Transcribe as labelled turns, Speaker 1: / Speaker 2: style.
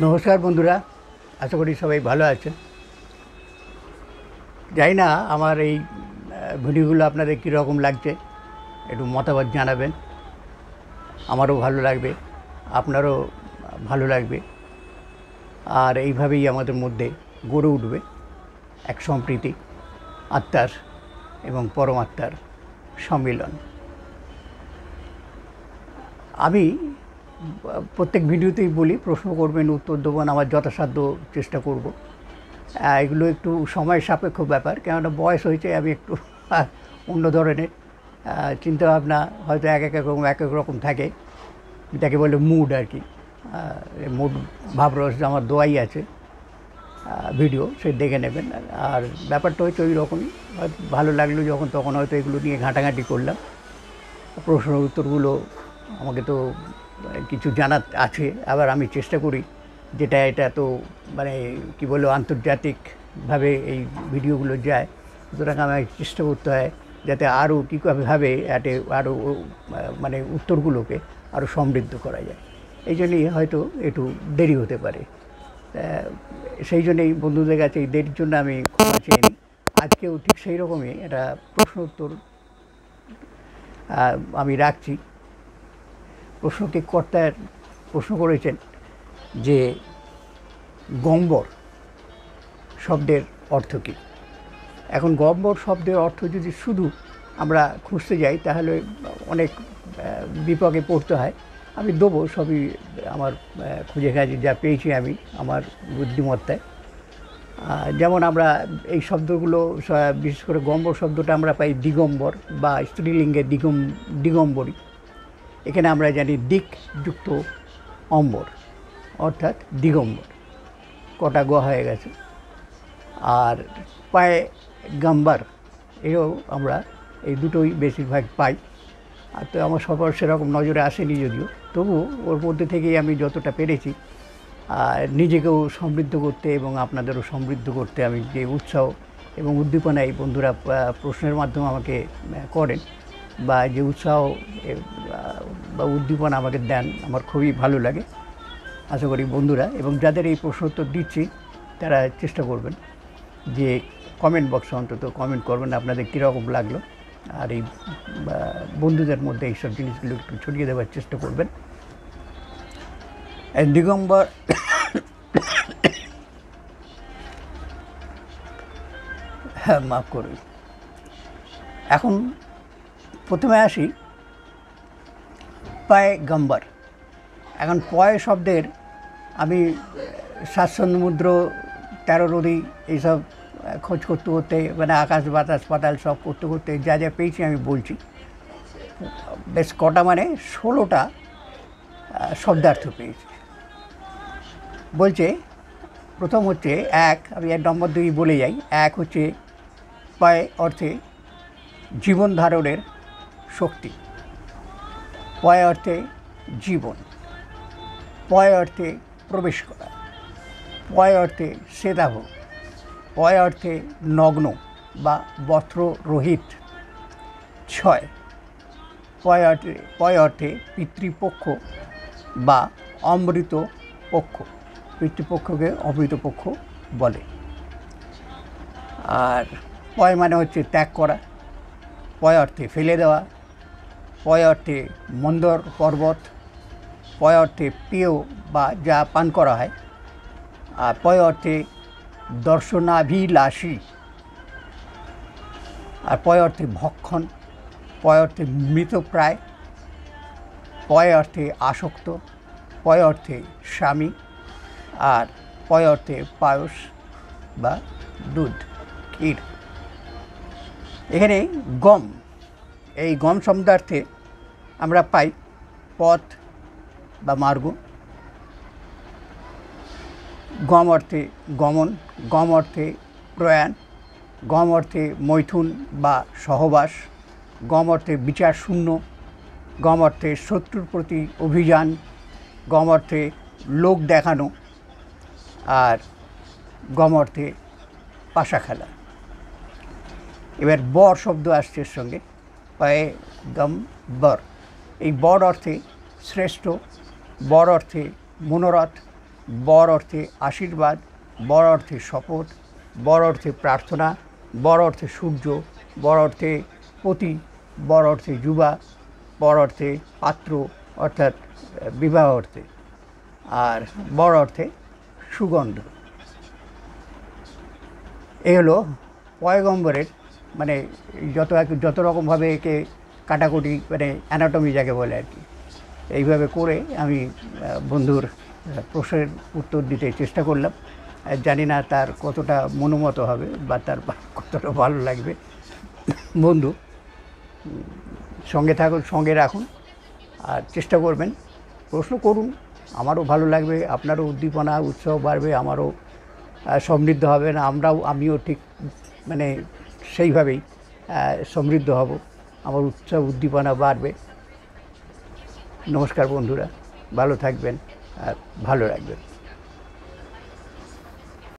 Speaker 1: নমস্কার বন্ধুরা, আশা করি সবাই ভালো আছেন। জানি না আমার এই ভিডিওগুলো আপনাদের কীরকম লাগছে, একটু মতামত জানাবেন। আমারও ভালো লাগবে, আপনারও ভালো লাগবে। আর এইভাবেই আমাদের মধ্যে গড়ে উঠবে এক সম্প্রীতি, আত্মার এবং পরমাত্মার সম্মিলন। আমি প্রত্যেক ভিডিওতেই বলি, প্রশ্ন করবেন, উত্তর দেবেন, আমার যথাসাধ্য চেষ্টা করব। এগুলো একটু সময় সাপেক্ষ ব্যাপার, কেননা বয়স হয়েছে, আমি একটু অন্য ধরনের চিন্তাভাবনা হয়তো এক এক রকম থাকে, যাকে বলে মুড আর কি। মুড ভাবরস আমার দোয়াই আছে, ভিডিও সে দেখে নেবেন। আর ব্যাপারটা হচ্ছে ওই রকমই, হয়তো ভালো লাগলো যখন তখন হয়তো এগুলো নিয়ে ঘাঁটাঘাঁটি করলাম। প্রশ্ন উত্তরগুলো আমাকে তো কিছু জানার আছে, আবার আমি চেষ্টা করি যেটা এটা তো মানে কী বলবো আন্তর্জাতিকভাবে এই ভিডিওগুলো যায়, সুতরাং আমাকে চেষ্টা করতে হয় যাতে আরও কীভাবে আরও মানে উত্তরগুলোকে আরও সমৃদ্ধ করা যায়। এই জন্যই হয়তো একটু দেরি হতে পারে। সেই জন্যই বন্ধুদের কাছে এই দেরির জন্য আমি ক্ষমা চেয়ে নিই। আজকেও ঠিক সেই রকমই একটা প্রশ্ন উত্তর আমি রাখছি। প্রশ্নটি কর্তার প্রশ্ন করেছেন যে গম্বর শব্দের অর্থ কী। এখন গম্বর শব্দের অর্থ যদি শুধু আমরা খুঁজতে যাই তাহলে অনেক বিপাকে পড়তে হয়। আমি দেবো সবই আমার খুঁজে খাজে যা পেয়েছি আমি আমার বুদ্ধিমত্তায়। যেমন আমরা এই শব্দগুলো বিশেষ করে গম্বর শব্দটা আমরা পাই দিগম্বর বা স্ত্রীলিঙ্গে দিগম্বরী। এখানে আমরা জানি দিক যুক্ত অম্বর অর্থাৎ দিগম্বর, কটা গ হয়ে গেছে। আর পায়ে গাম্বার, এও আমরা এই দুটোই বেশিরভাগ পাই। আর তো আমার সবার সেরকম নজরে আসেনি যদিও, তবু ওর মধ্যে থেকেই আমি যতটা পেরেছি নিজেকেও সমৃদ্ধ করতে এবং আপনাদেরও সমৃদ্ধ করতে আমি যে উৎসাহ এবং উদ্দীপনা এই বন্ধুরা প্রশ্নের মাধ্যমে আমাকে করেন বা যে উৎসাহ বা উদ্দীপনা আমাকে দেন, আমার খুবই ভালো লাগে। আশা করি বন্ধুরা এবং যাদের এই প্রশ্ন উত্তর দিচ্ছি তারা চেষ্টা করবেন যে কমেন্ট বক্সে অন্তত কমেন্ট করবেন আপনাদের কীরকম লাগলো, আর এই বন্ধুদের মধ্যে এইসব জিনিসগুলো একটু ছড়িয়ে দেওয়ার চেষ্টা করবেন। দিগম্বর হ্যাঁ, মাফ করুন। এখন প্রথমে আসি পায়ে গাম্বার। এখন পয় শব্দের আমি শাসনমুদ্র, 13 নদী এইসব খোঁজ করতে করতে মানে আকাশ বাতাস পাতাল সব করতে করতে যা যা পেয়েছি আমি বলছি। বেশ কটা মানে 16টা শব্দার্থ পেয়েছি। বলছে প্রথম হচ্ছে এক, আমি 1 নম্বর 2 বলে যাই। এক হচ্ছে পায় অর্থে জীবন ধারণের শক্তি, পয় অর্থে জীবন, পয় অর্থে প্রবেশ করা, পয় অর্থে সেদাভ, পয় অর্থে নগ্ন বা বস্ত্ররহিত। 6 পয় অর্থে পিতৃপক্ষ বা অমৃত পক্ষ, পিতৃপক্ষকে অমৃত পক্ষ বলে। আর পয় মানে হচ্ছে ত্যাগ করা, পয় অর্থে ফেলে দেওয়া, পয় অর্থে মন্দর পর্বত, পয় অর্থে পেয় বা যা পান করা হয়, আর পয় অর্থে দর্শনাভিলাষী, আর পয় অর্থে ভক্ষণ, পয় অর্থে মৃতপ্রায়, পয় অর্থে আসক্ত, পয় অর্থে স্বামী, আর পয় অর্থে পায়স বা দুধ, ক্ষীর। এখানে গম, এই গম শব্দার্থে আমরা পাই পথ বা মার্গ, গম অর্থে গমন, গম অর্থে প্রয়াণ, গম অর্থে মৈথুন বা সহবাস, গম অর্থে বিচার শূন্য, গম অর্থে শত্রুর প্রতি অভিযান, গম অর্থে লোক দেখানো, আর গম অর্থে পাশা খেলা। এবার বর শব্দ আসছে এর সঙ্গে, পায়ে গম বর। এই বর অর্থে শ্রেষ্ঠ, বর অর্থে মনোরথ, বর অর্থে আশীর্বাদ, বর অর্থে শপথ, বর অর্থে প্রার্থনা, বর অর্থে সূর্য, বর অর্থে পতি, বর অর্থে যুবা, বর অর্থে পাত্র অর্থাৎ বিবাহ অর্থে, আর বর অর্থে সুগন্ধ। এ হলো পয়গম্বরের মানে যত রকমভাবে একে কাটাকুটি মানে অ্যানাটমি যাকে বলে আর কি, এইভাবে করে আমি বন্ধুর প্রশ্নের উত্তর দিতে চেষ্টা করলাম। জানি না তার কতটা মনোমত হবে বা তার কতটা ভালো লাগবে। বন্ধু সঙ্গে থাকুন, সঙ্গে রাখুন, আর চেষ্টা করবেন, প্রশ্ন করুন, আমারও ভালো লাগবে, আপনারও উদ্দীপনা উৎসাহ বাড়বে, আমারও সমৃদ্ধ হবে না, আমিও ঠিক মানে সেইভাবেই সমৃদ্ধ হব, আমার উৎসাহ উদ্দীপনা বাড়বে। নমস্কার বন্ধুরা, ভালো থাকবেন আর ভালো রাখবেন।